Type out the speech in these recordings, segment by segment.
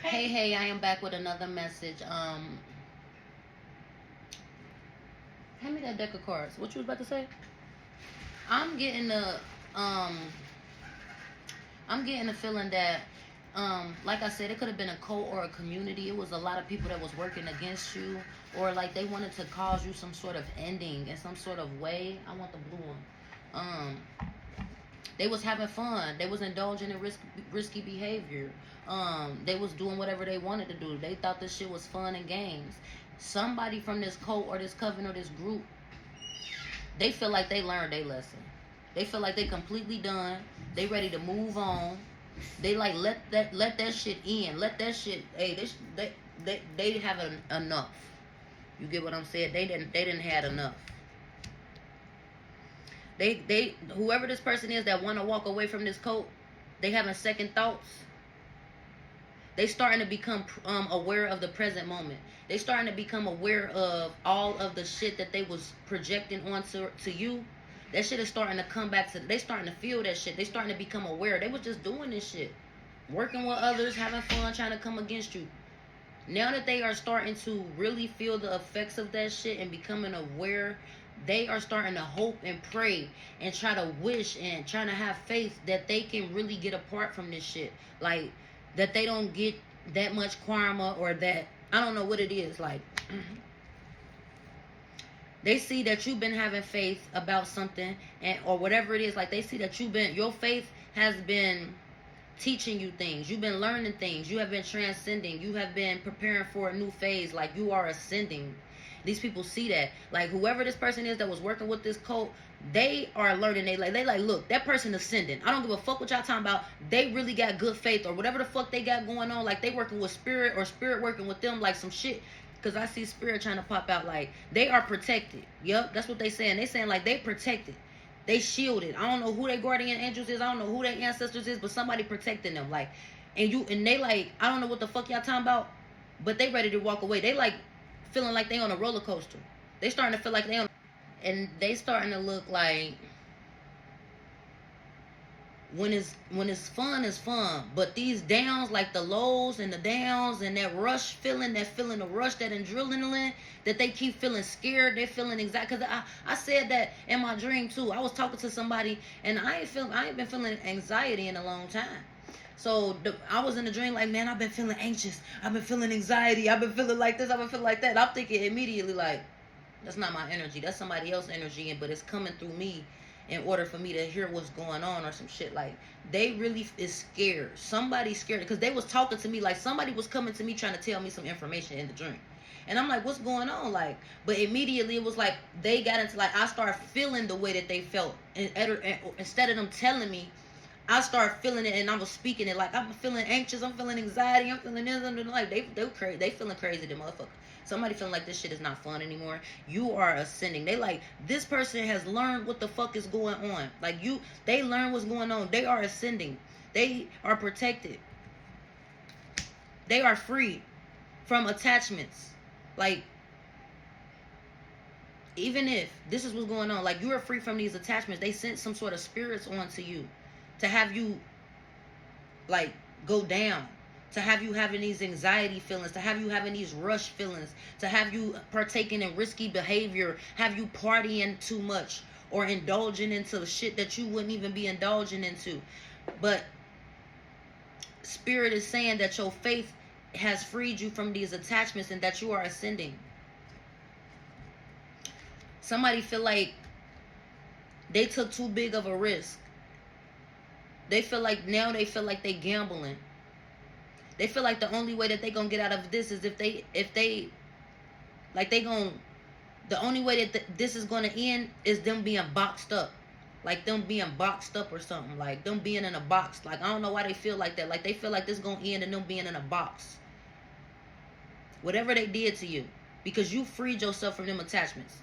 Hey, I am back with another message. Hand me that deck of cards. What you was about to say? I'm getting the um I'm getting the feeling that like I said, it could have been a cult or a community. It was a lot of people that was working against you, or like they wanted to cause you some sort of ending in some sort of way. I want the blue one. They was having fun. They was indulging in risky behavior. They was doing whatever they wanted to do. They thought this shit was fun and games. Somebody from this cult or this coven or this group, they feel like they learned their lesson. They feel like they completely done. They ready to move on. They like let that shit in. Let that shit. Hey, they have enough. You get what I'm saying? They didn't had enough. They whoever this person is that want to walk away from this cult, they having second thoughts. They starting to become aware of the present moment. They starting to become aware of all of the shit that they was projecting onto to you. That shit is starting to come back to. They starting to feel that shit. They starting to become aware. They was just doing this shit, working with others, having fun, trying to come against you. Now that they are starting to really feel the effects of that shit and becoming aware, they are starting to hope and pray and try to wish and trying to have faith that they can really get apart from this shit. Like, that they don't get that much karma, or that, I don't know what it is. Like, they see that you've been having faith about something, and or whatever it is. Like, they see that your faith has been teaching you things. You've been learning things. You have been transcending. You have been preparing for a new phase. Like, you are ascending. These people see that. Like, whoever this person is that was working with this cult, they are learning. They like, look, that person ascending. I don't give a fuck what y'all talking about. They really got good faith, or whatever the fuck they got going on. Like, they working with spirit, or spirit working with them, like some shit. Because I see spirit trying to pop out. Like, they are protected. Yep, that's what they saying. They saying like they protected. They shielded. I don't know who their guardian angels is. I don't know who their ancestors is, but somebody protecting them. Like, and they like, I don't know what the fuck y'all talking about, but they ready to walk away. They like feeling like they on a roller coaster. They starting to feel like they on, and they starting to look like when it's fun, it's fun. But these downs, like the lows and the downs and that rush feeling, that feeling of rush, that adrenaline, that they keep feeling scared, they're feeling anxiety. Because I said that in my dream too. I was talking to somebody, and I ain't been feeling anxiety in a long time. So I was in the dream like, man, I've been feeling anxious. I've been feeling anxiety. I've been feeling like this. I've been feeling like that. I'm thinking immediately like, that's not my energy. That's somebody else's energy, but it's coming through me in order for me to hear what's going on, or some shit. Like, they really is scared. Somebody's scared, because they was talking to me like somebody was coming to me trying to tell me some information in the dream. And I'm like, what's going on? Like, but immediately it was like they got into, like, I started feeling the way that they felt, and instead of them telling me, I started feeling it, and I was speaking it. Like, I'm feeling anxious, I'm feeling anxiety, I'm feeling this, I'm like, they crazy, they feeling crazy, the motherfucker. Somebody feeling like this shit is not fun anymore. You are ascending. They like, this person has learned what the fuck is going on. Like, they learn what's going on. They are ascending. They are protected. They are free from attachments. Like, even if this is what's going on, like, you are free from these attachments. They sent some sort of spirits onto you to have you like go down, to have you having these anxiety feelings, to have you having these rush feelings, to have you partaking in risky behavior, have you partying too much, or indulging into shit that you wouldn't even be indulging into. But spirit is saying that your faith has freed you from these attachments, and that you are ascending. Somebody feel like they took too big of a risk. They feel like they gambling. They feel like the only way that they gonna get out of this is if they like they gonna, the only way that this is gonna end is them being boxed up. Like, them being boxed up or something. Like, them being in a box. Like, I don't know why they feel like that. Like, they feel like this is gonna end and them being in a box. Whatever they did to you, because you freed yourself from them attachments.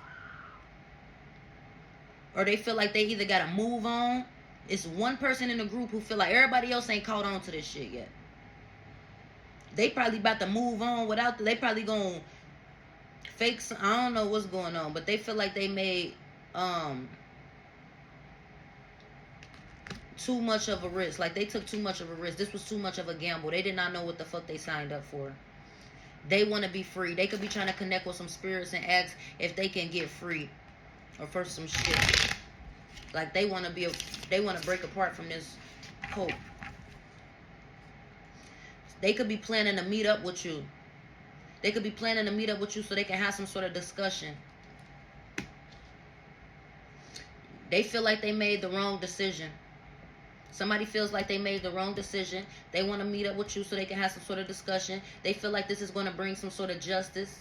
Or they feel like they either gotta move on. It's one person in the group who feel like everybody else ain't caught on to this shit yet. They probably about to move on without, they probably gonna fake some, I don't know what's going on, but they feel like they made too much of a risk. Like, they took too much of a risk. This was too much of a gamble. They did not know what the fuck they signed up for. They want to be free. They could be trying to connect with some spirits and ask if they can get free or for some shit. Like, they want to break apart from this cult. They could be planning to meet up with you. They could be planning to meet up with you so they can have some sort of discussion. They feel like they made the wrong decision. Somebody feels like they made the wrong decision. They want to meet up with you so they can have some sort of discussion. They feel like this is going to bring some sort of justice.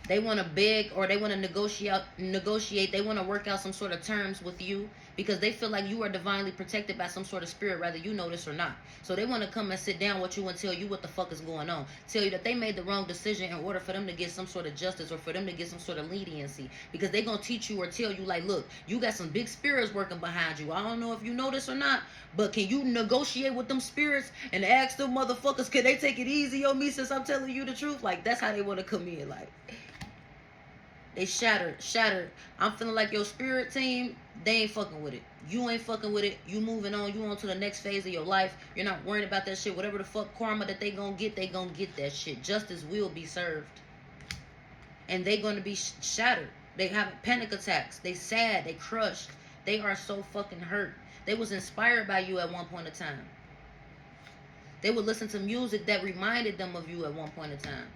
They want to beg or they want to negotiate. They want to work out some sort of terms with you because they feel like you are divinely protected by some sort of spirit, whether you know this or not. So they want to come and sit down with you and tell you what the fuck is going on. Tell you that they made the wrong decision in order for them to get some sort of justice or for them to get some sort of leniency. Because they're going to teach you or tell you, like, look, you got some big spirits working behind you. I don't know if you know this or not, but can you negotiate with them spirits and ask them motherfuckers, can they take it easy on me since I'm telling you the truth? Like, that's how they want to come in, like. They shattered. I'm feeling like your spirit team, they ain't fucking with it. You ain't fucking with it. You moving on. You on to the next phase of your life. You're not worrying about that shit. Whatever the fuck karma that they gonna get that shit. Justice will be served. And they gonna be shattered. They have panic attacks. They sad. They crushed. They are so fucking hurt. They was inspired by you at one point in time. They would listen to music that reminded them of you at one point in time.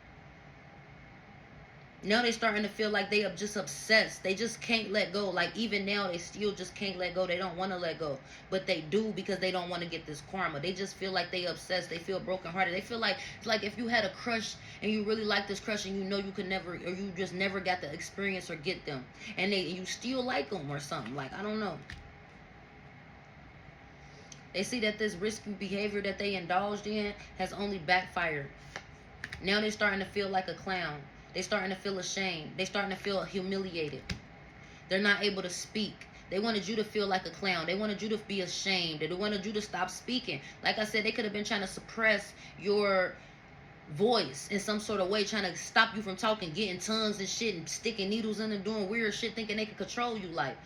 Now they starting to feel like they are just obsessed. They just can't let go. Like, even now, they still just can't let go. They don't want to let go. But they do because they don't want to get this karma. They just feel like they obsessed. They feel brokenhearted. They feel like, it's like if you had a crush and you really like this crush and you know you could never, or you just never got the experience or get them. And you still like them or something. Like, I don't know. They see that this risky behavior that they indulged in has only backfired. Now they're starting to feel like a clown. They're starting to feel ashamed. They're starting to feel humiliated. They're not able to speak. They wanted you to feel like a clown. They wanted you to be ashamed. They wanted you to stop speaking. Like I said, they could have been trying to suppress your voice in some sort of way, trying to stop you from talking, getting tongues and shit and sticking needles in and doing weird shit, thinking they could control you. Like,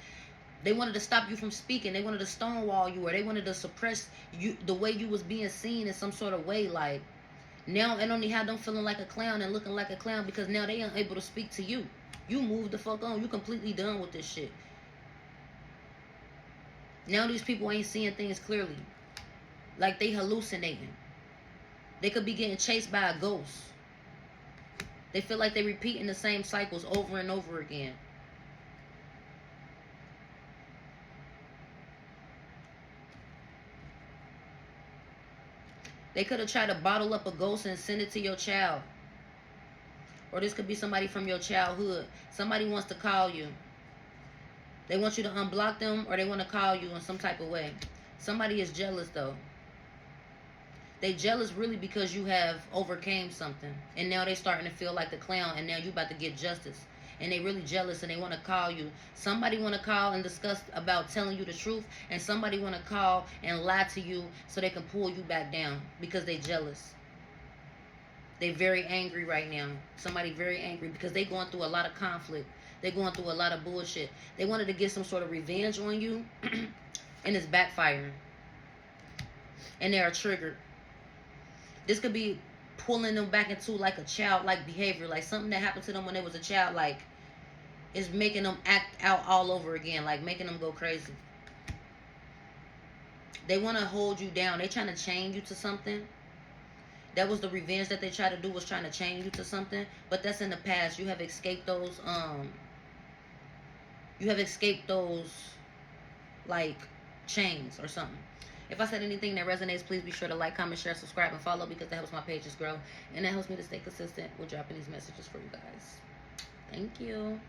they wanted to stop you from speaking. They wanted to stonewall you, or they wanted to suppress you, the way you was being seen in some sort of way. Like, now it only had them feeling like a clown and looking like a clown because now they ain't able to speak to you. You moved the fuck on. You completely done with this shit. Now these people ain't seeing things clearly. Like, they hallucinating. They could be getting chased by a ghost. They feel like they repeating the same cycles over and over again. They could have tried to bottle up a ghost and send it to your child. Or this could be somebody from your childhood. Somebody wants to call you. They want you to unblock them, or they want to call you in some type of way. Somebody is jealous, though. They jealous really because you have overcame something. And now they starting to feel like the clown, and now you about to get justice. And they really jealous, and they want to call you. Somebody want to call and discuss about telling you the truth, and somebody want to call and lie to you so they can pull you back down because they jealous. They very angry right now. Somebody very angry because they going through a lot of conflict. They going through a lot of bullshit. They wanted to get some sort of revenge on you, and it's backfiring. And they are triggered. This could be pulling them back into like a childlike behavior, like something that happened to them when they was a child, like is making them act out all over again, like making them go crazy. They want to hold you down. They trying to chain you to something. That was the revenge that they tried to do, was trying to chain you to something, but that's in the past. You have escaped those like chains or something. If I said anything that resonates, please be sure to like, comment, share, subscribe, and follow, because that helps my pages grow. And that helps me to stay consistent with dropping these messages for you guys. Thank you.